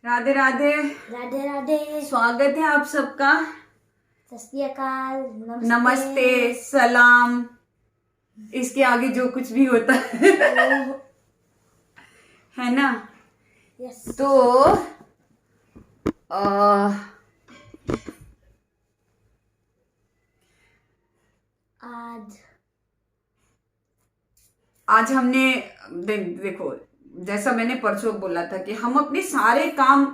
राधे राधे। राधे राधे। स्वागत है आप सबका। सत श्री अकाल। नमस्ते, सलाम, इसके आगे जो कुछ भी होता है ना। यस। तो आज हमने देखो, जैसा मैंने परसों बोला था कि हम अपने सारे काम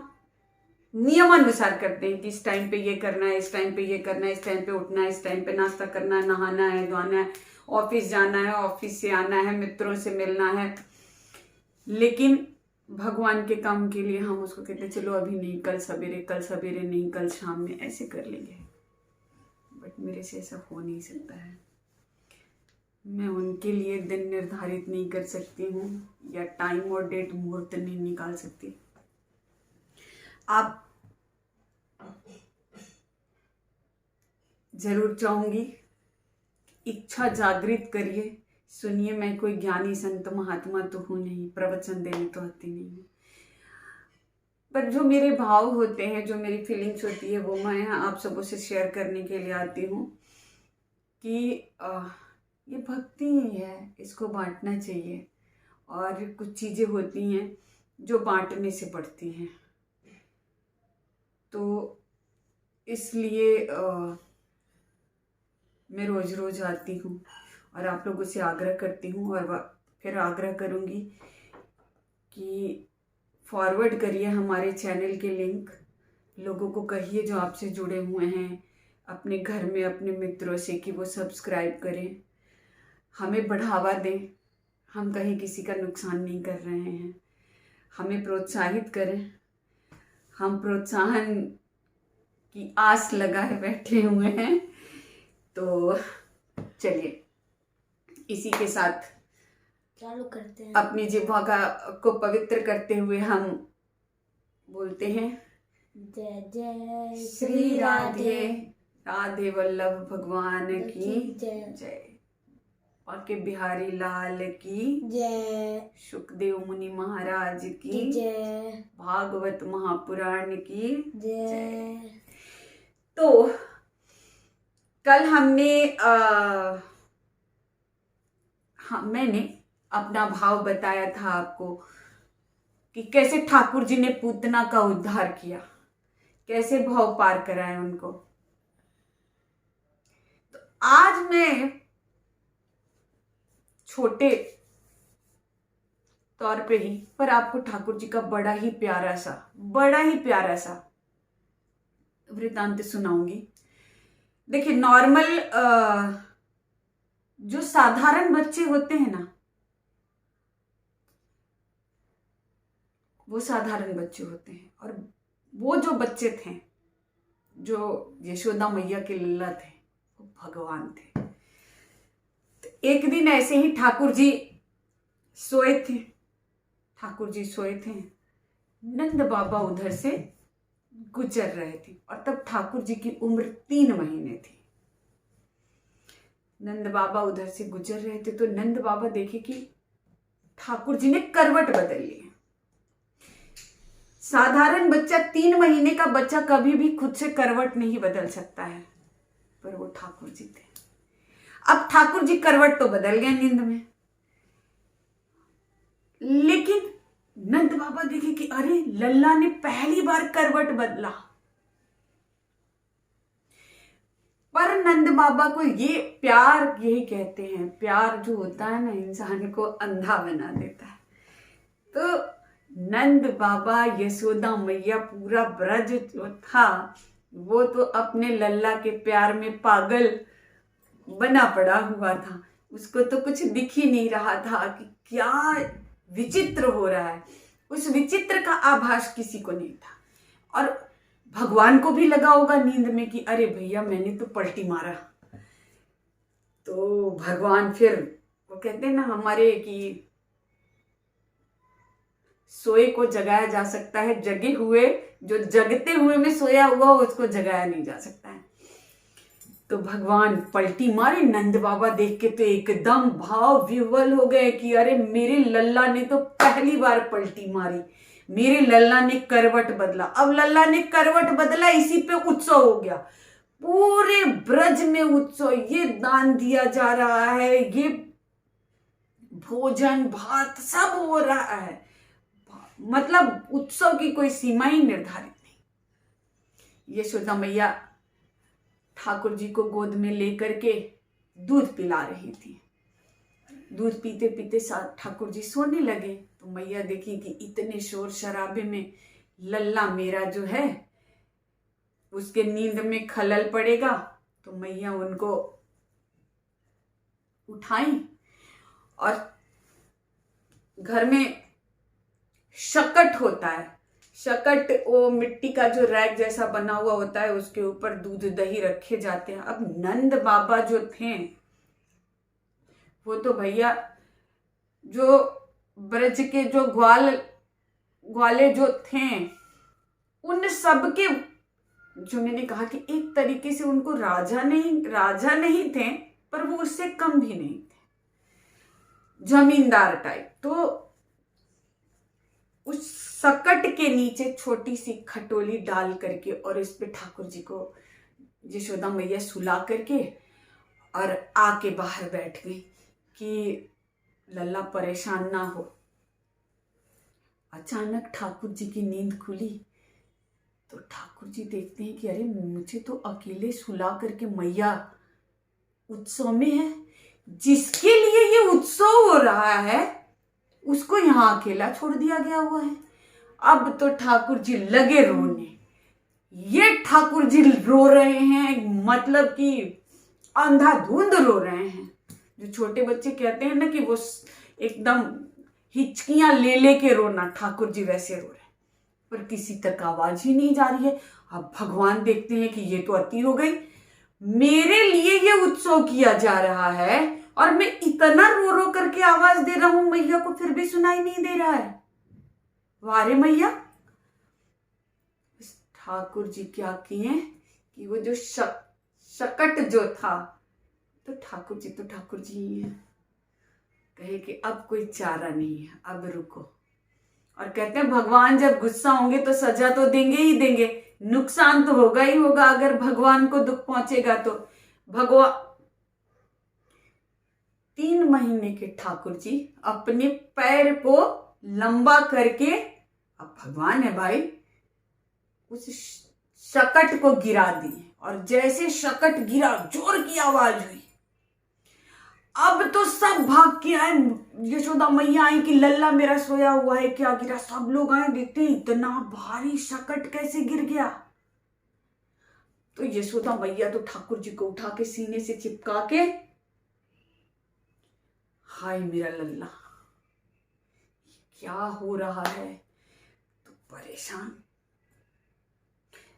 नियमानुसार करते हैं कि इस टाइम पे ये करना है, इस टाइम पे ये करना है, इस टाइम पे उठना है, इस टाइम पे नाश्ता करना है, नहाना है, धोना है, ऑफिस जाना है, ऑफिस से आना है, मित्रों से मिलना है। लेकिन भगवान के काम के लिए हम उसको कहते चलो अभी नहीं, कल सवेरे नहीं, कल शाम में ऐसे कर लेंगे। बट मेरे से ऐसा हो नहीं सकता है। मैं उनके लिए दिन निर्धारित नहीं कर सकती हूँ या टाइम और डेट मुहूर्त नहीं निकाल सकती। आप जरूर चाहूंगी, इच्छा जागृत करिए। सुनिए, मैं कोई ज्ञानी संत महात्मा तो हूं नहीं, प्रवचन देने तो आती नहीं हूँ, पर जो मेरे भाव होते हैं, जो मेरी फीलिंग्स होती है, वो मैं आप सबों से शेयर करने के लिए आती हूँ कि ये भक्ति ही है, इसको बांटना चाहिए। और कुछ चीज़ें होती हैं जो बांटने से बढ़ती हैं, तो इसलिए मैं रोज रोज आती हूँ और आप लोगों से आग्रह करती हूँ और फिर आग्रह करूँगी कि फॉरवर्ड करिए हमारे चैनल के लिंक। लोगों को कहिए जो आपसे जुड़े हुए हैं अपने घर में, अपने मित्रों से, कि वो सब्सक्राइब करें, हमें बढ़ावा दें। हम कहीं किसी का नुकसान नहीं कर रहे हैं, हमें प्रोत्साहित करें। हम प्रोत्साहन की आस लगाए बैठे हुए हैं। तो चलिए इसी के साथ चालू करते हैं। अपनी जिह्वा को पवित्र करते हुए हम बोलते हैं जय जय श्री राधे राधे वल्लभ भगवान की जय। जय। बाके बिहारी लाल की जय। सुखदेव मुनि महाराज की जय। भागवत महापुराण की जय। तो कल हमने मैंने अपना भाव बताया था आपको कि कैसे ठाकुर जी ने पूतना का उद्धार किया, कैसे भाव पार कराए उनको। तो आज मैं छोटे तौर पे ही पर आपको ठाकुर जी का बड़ा ही प्यारा सा वृतांत सुनाऊंगी। देखिए, नॉर्मल जो साधारण बच्चे होते हैं ना, वो साधारण बच्चे होते हैं, और वो जो बच्चे थे जो यशोदा मैया के लल्ला थे, वो भगवान थे। तो एक दिन ऐसे ही ठाकुर जी सोए थे, नंद बाबा उधर से गुजर रहे थे, और तब ठाकुर जी की उम्र 3 महीने थी। नंद बाबा उधर से गुजर रहे थे तो नंद बाबा देखे कि ठाकुर जी ने करवट बदल ली। साधारण बच्चा, 3 महीने का बच्चा कभी भी खुद से करवट नहीं बदल सकता है, पर वो ठाकुर जी थे। अब ठाकुर जी करवट तो बदल गए नींद में, लेकिन नंद बाबा देखे कि अरे लल्ला ने पहली बार करवट बदला। पर नंद बाबा को ये प्यार, यही कहते हैं, प्यार जो होता है ना, इंसान को अंधा बना देता है। तो नंद बाबा, यशोदा मैया, पूरा ब्रज जो था वो तो अपने लल्ला के प्यार में पागल बना पड़ा हुआ था। उसको तो कुछ दिख ही नहीं रहा था कि क्या विचित्र हो रहा है। उस विचित्र का आभास किसी को नहीं था, और भगवान को भी लगा होगा नींद में कि अरे भैया मैंने तो पलटी मारा। तो भगवान फिर, वो कहते हैं ना हमारे कि सोए को जगाया जा सकता है, जगे हुए, जो जगते हुए में सोया हुआ उसको जगाया नहीं जा सकता है। तो भगवान पलटी मारे। नंद बाबा देख के तो एकदम भाव विह्वल हो गए कि अरे मेरे लल्ला ने तो पहली बार पलटी मारी। मेरे लल्ला ने करवट बदला। अब लल्ला ने करवट बदला, इसी पे उत्सव हो गया। पूरे ब्रज में उत्सव, ये दान दिया जा रहा है, ये भोजन भात सब हो रहा है। मतलब उत्सव की कोई सीमा ही निर्धारित नहीं। यशोदा मैया ठाकुर जी को गोद में लेकर के दूध पिला रही थी। दूध पीते पीते साथ ठाकुर जी सोने लगे तो मैया देखी कि इतने शोर शराबे में लल्ला मेरा जो है उसके नींद में खलल पड़ेगा, तो मैया उनको उठाई और घर में शकट होता है, शकट वो मिट्टी का जो रैक जैसा बना हुआ होता है, उसके ऊपर दूध दही रखे जाते हैं। अब नंद बाबा जो थे वो तो भैया जो ब्रज के जो ग्वाले जो थे उन सब के, जो मैंने कहा कि एक तरीके से उनको राजा नहीं थे, पर वो उससे कम भी नहीं थे, जमींदार टाइप। तो उस सकट के नीचे छोटी सी खटोली डाल करके और इस पे ठाकुर जी को यशोदा मैया सुला करके और आके बाहर बैठ गई कि लल्ला परेशान ना हो। अचानक ठाकुर जी की नींद खुली तो ठाकुर जी देखते हैं कि अरे मुझे तो अकेले सुला करके मैया उत्सव में है, जिसके लिए ये उत्सव हो रहा है उसको यहां अकेला छोड़ दिया गया हुआ है। अब तो ठाकुर जी लगे रोने। ये ठाकुर जी रो रहे हैं, मतलब कि अंधाधुंध रो रहे हैं। जो छोटे बच्चे कहते हैं ना कि वो एकदम हिचकियां ले के रोना, ठाकुर जी वैसे रो रहे हैं, पर किसी तक आवाज ही नहीं जा रही है। अब भगवान देखते हैं कि ये तो अति हो गई, मेरे लिए ये उत्सव किया जा रहा है और मैं इतना रो रो करके आवाज दे रहा हूं मैया को, फिर भी सुनाई नहीं दे रहा है। वारे मैया। ठाकुर जी क्या किए कि वो जो शकट जो था, तो ठाकुर जी ही है, कहे कि अब कोई चारा नहीं है, अब रुको। और कहते हैं भगवान जब गुस्सा होंगे तो सजा तो देंगे ही देंगे, नुकसान तो होगा ही होगा अगर भगवान को दुख पहुंचेगा तो। भगवान 3 महीने के ठाकुर जी अपने पैर को लंबा करके, अब भगवान है भाई, उस शकट को गिरा दिए और जैसे शकट गिरा जोर की आवाज हुई। अब तो सब भाग के आए, यशोदा मैया आई कि लल्ला मेरा सोया हुआ है, क्या गिरा। सब लोग आए, देखते हैं इतना भारी शकट कैसे गिर गया। तो यशोदा मैया तो ठाकुर जी को उठा के सीने से चिपका के, हाय मेरा लल्ला क्या हो रहा है, तो परेशान।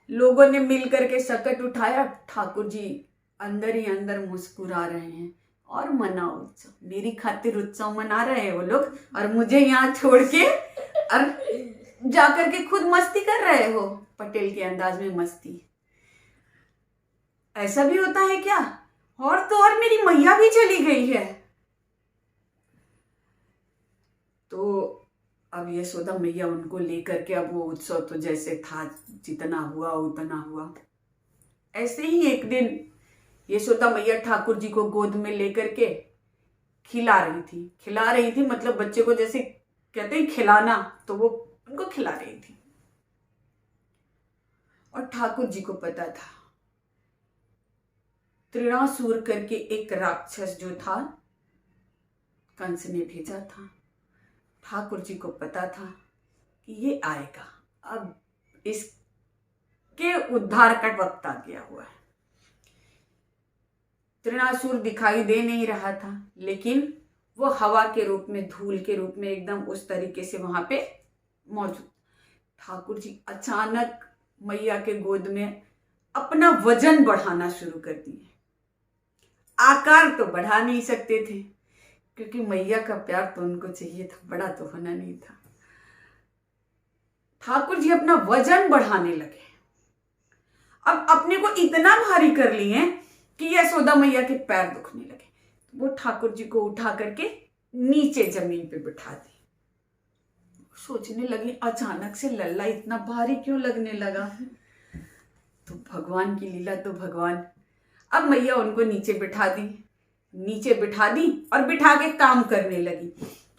लोगों ने मिलकर के शकट उठाया, ठाकुर जी अंदर ही अंदर मुस्कुरा रहे हैं और मना उत्सव, मेरी खातिर उत्सव मना रहे हैं वो लोग, और मुझे यहाँ छोड़ के और जाकर के खुद मस्ती कर रहे हो, पटेल के अंदाज में मस्ती। ऐसा भी होता है क्या? और तो और मेरी मैया भी चली गई है। तो अब यशोदा मैया उनको लेकर के, अब वो उत्सव तो जैसे था, जितना हुआ उतना हुआ। ऐसे ही एक दिन यशोदा मैया ठाकुर जी को गोद में लेकर के खिला रही थी, मतलब बच्चे को जैसे कहते हैं खिलाना, तो वो उनको खिला रही थी। और ठाकुर जी को पता था त्रिणासुर करके एक राक्षस जो था, कंस ने भेजा था। ठाकुर जी को पता था कि ये आएगा, अब इसके उद्धार का वक्त आ गया हुआ है। त्रिणासुर दिखाई दे नहीं रहा था, लेकिन वो हवा के रूप में, धूल के रूप में एकदम उस तरीके से वहां पे मौजूद। ठाकुर जी अचानक मैया के गोद में अपना वजन बढ़ाना शुरू कर दिए। आकार तो बढ़ा नहीं सकते थे क्योंकि मैया का प्यार तो उनको चाहिए था, बड़ा तो होना नहीं था। ठाकुर जी अपना वजन बढ़ाने लगे। अब अपने को इतना भारी कर लिए कि यशोदा मैया के पैर दुखने लगे। वो ठाकुर जी को उठा करके नीचे जमीन पे बिठा दी। सोचने लगी अचानक से लल्ला इतना भारी क्यों लगने लगा। तो भगवान की लीला तो भगवान। अब मैया उनको नीचे बिठा दी और बिठा के काम करने लगी।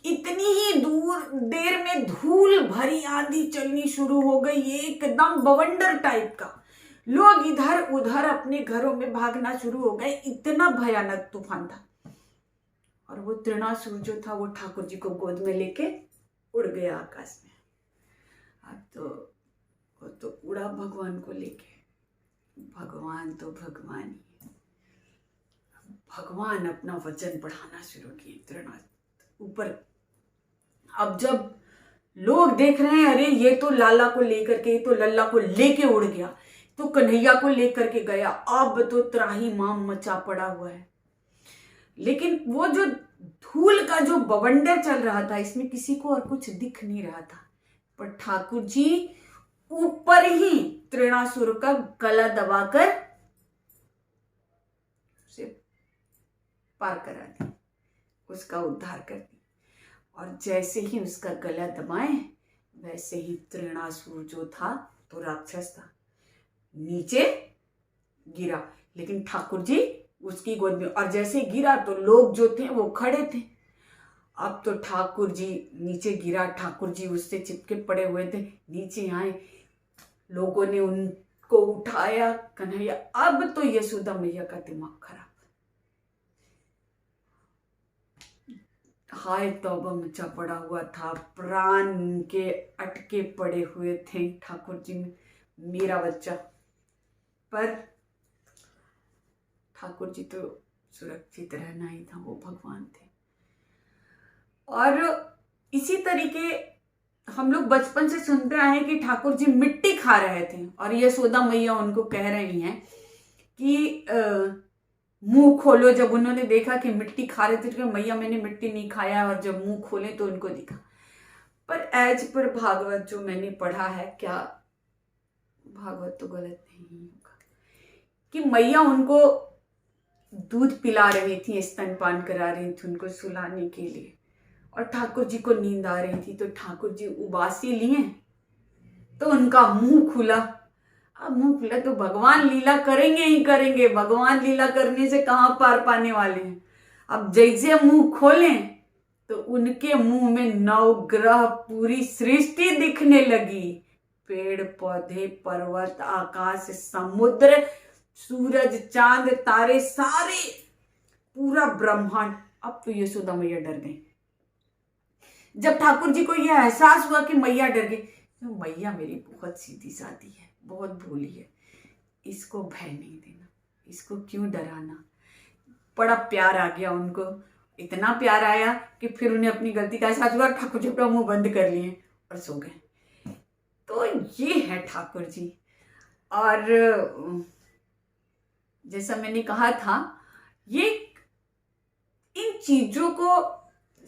इतनी ही देर में धूल भरी आंधी चलनी शुरू हो गई, एकदम बवंडर टाइप का। लोग इधर उधर अपने घरों में भागना शुरू हो गए, इतना भयानक तूफान था। और वो तृणासुर जो था वो ठाकुर जी को गोद में लेके उड़ गया आकाश में। अब तो वो तो उड़ा भगवान को लेके। भगवान तो भगवान ही है। भगवान अपना वजन बढ़ाना शुरू किए तृणासुर ऊपर। अब जब लोग देख रहे हैं, अरे ये तो लाला को लेकर के, ये तो लल्ला को लेके उड़ गया, तो कन्हैया को लेकर के गया, अब तो त्राही माम मचा पड़ा हुआ है। लेकिन वो जो धूल का जो बवंडर चल रहा था, इसमें किसी को और कुछ दिख नहीं रहा था, पर ठाकुर जी ऊपर ही तृणासुर का गला दबाकर उसे पार करा दी, उसका उद्धार कर दी। और जैसे ही उसका गला दबाए, वैसे ही तृणासुर जो था, तो राक्षस था, नीचे गिरा, लेकिन ठाकुर जी उसकी गोद में। और जैसे गिरा तो लोग जो थे वो खड़े थे। अब तो ठाकुर जी नीचे गिरा, ठाकुर जी उससे चिपके पड़े हुए थे, नीचे आए, लोगों ने उनको उठाया। कन्हैया, अब तो यशोदा मैया का दिमाग खराब। हाय तौबा मचा पड़ा हुआ था, प्राण के अटके पड़े हुए थे ठाकुर जी में, मेरा बच्चा। पर ठाकुर जी तो सुरक्षित रहना ही था, वो भगवान थे। और इसी तरीके हम लोग बचपन से सुनते आए हैं कि ठाकुर जी मिट्टी खा रहे थे, और यशोदा मैया उनको कह रही हैं कि मुंह खोलो। जब उन्होंने देखा कि मिट्टी खा रहे थे, तो मैया मैंने मिट्टी नहीं खाया, और जब मुंह खोले तो उनको दिखा। पर एज पर भागवत जो मैंने पढ़ा है, क्या भागवत तो गलत नहीं होगा, कि मैया उनको दूध पिला रही थी, स्तनपान करा रही थी उनको सुलाने के लिए, और ठाकुर जी को नींद आ रही थी, तो ठाकुर जी उबासी लिए, तो उनका मुंह खुला। अब मुंह खुला तो भगवान लीला करेंगे ही करेंगे, भगवान लीला करने से कहाँ पार पाने वाले हैं। अब जैसे मुंह खोलें तो उनके मुंह में नवग्रह, पूरी सृष्टि दिखने लगी, पेड़ पौधे, पर्वत, आकाश, समुद्र, सूरज, चांद, तारे, सारे, पूरा ब्रह्मांड। अब तो यशोदा मैया डर गई। जब ठाकुर जी को यह एहसास हुआ कि मैया डर गई, तो मैया मेरी बहुत सीधी सादी है, बहुत भोली है, इसको भय नहीं देना, इसको क्यों डराना। बड़ा प्यार आ गया उनको, इतना प्यार आया कि फिर उन्हें अपनी गलती का एहसास हुआ, ठाकुर जी अपना मुंह बंद कर लिए और सो गए। तो ये है ठाकुर जी। और जैसा मैंने कहा था, ये इन चीजों को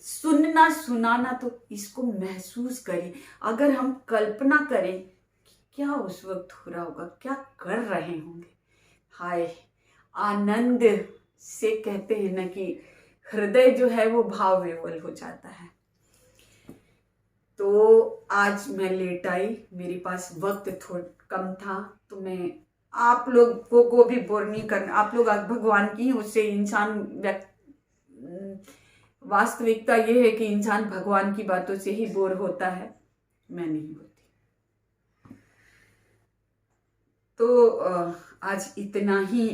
सुनना सुनाना, तो इसको महसूस करें। अगर हम कल्पना करें कि क्या उस वक्त हो रहा होगा, क्या कर रहे होंगे, हाय आनंद से कहते हैं ना कि हृदय जो है वो भाव विवल हो जाता है। तो आज मैं लेट आई, मेरे पास वक्त थोड़ा कम था, तो मैं आप लोगों को भी बोर नहीं करना। आप लोग भगवान की, उससे इंसान वास्तविकता ये है कि इंसान भगवान की बातों से ही बोर होता है, मैं नहीं होती। तो आज इतना ही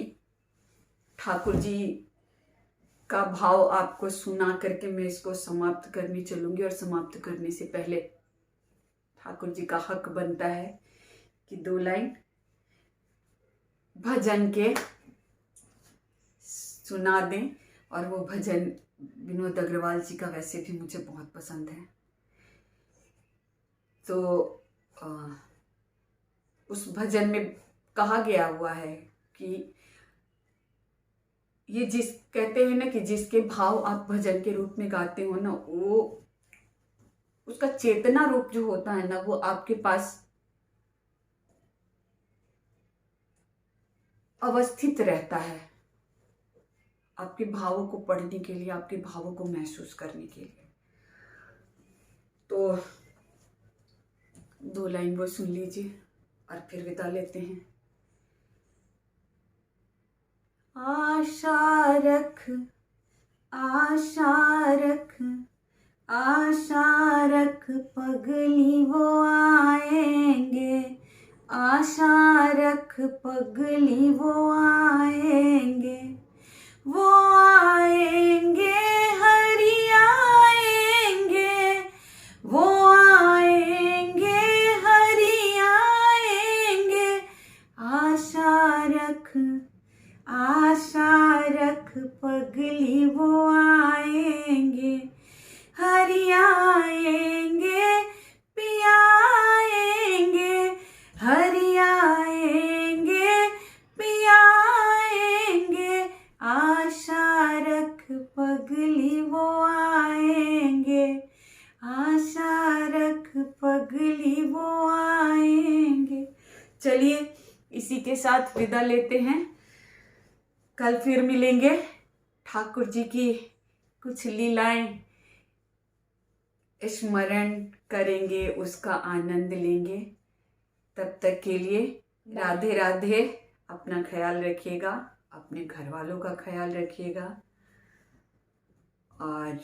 ठाकुर जी का भाव आपको सुना करके मैं इसको समाप्त करने चलूंगी। और समाप्त करने से पहले ठाकुर जी का हक बनता है कि 2 लाइन भजन के सुना दें। और वो भजन विनोद अग्रवाल जी का वैसे भी मुझे बहुत पसंद है। तो उस भजन में कहा गया हुआ है कि ये जिस कहते हैं ना कि जिसके भाव आप भजन के रूप में गाते हो ना, वो उसका चेतना रूप जो होता है ना, वो आपके पास अवस्थित रहता है, आपके भावों को पढ़ने के लिए, आपके भावों को महसूस करने के लिए। तो 2 लाइन वो सुन लीजिए और फिर विदा लेते हैं। आशा रख, आशा रख, आशा रख, पगली वो आएंगे। आशा रख, पगली वो आएंगे। वो आएंगे, हरि आएंगे। वो आएंगे, हरि आएंगे। आशा रख, आशा रख, पगली वो आएंगे। हरि आएंगे, पिया आएंगे। हरि आएंगे, पिया आएंगे। आशा रख, पगली वो आएंगे। आशा रख, पगली वो आएंगे। चलिए इसी के साथ विदा लेते हैं। कल फिर मिलेंगे। ठाकुर जी की कुछ लीलाएं स्मरण करेंगे, उसका आनंद लेंगे। तब तक के लिए राधे राधे। अपना ख्याल रखिएगा, अपने घर वालों का ख्याल रखिएगा और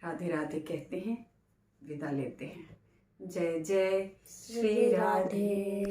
राधे राधे कहते हैं, विदा लेते हैं। जय जय श्री राधे।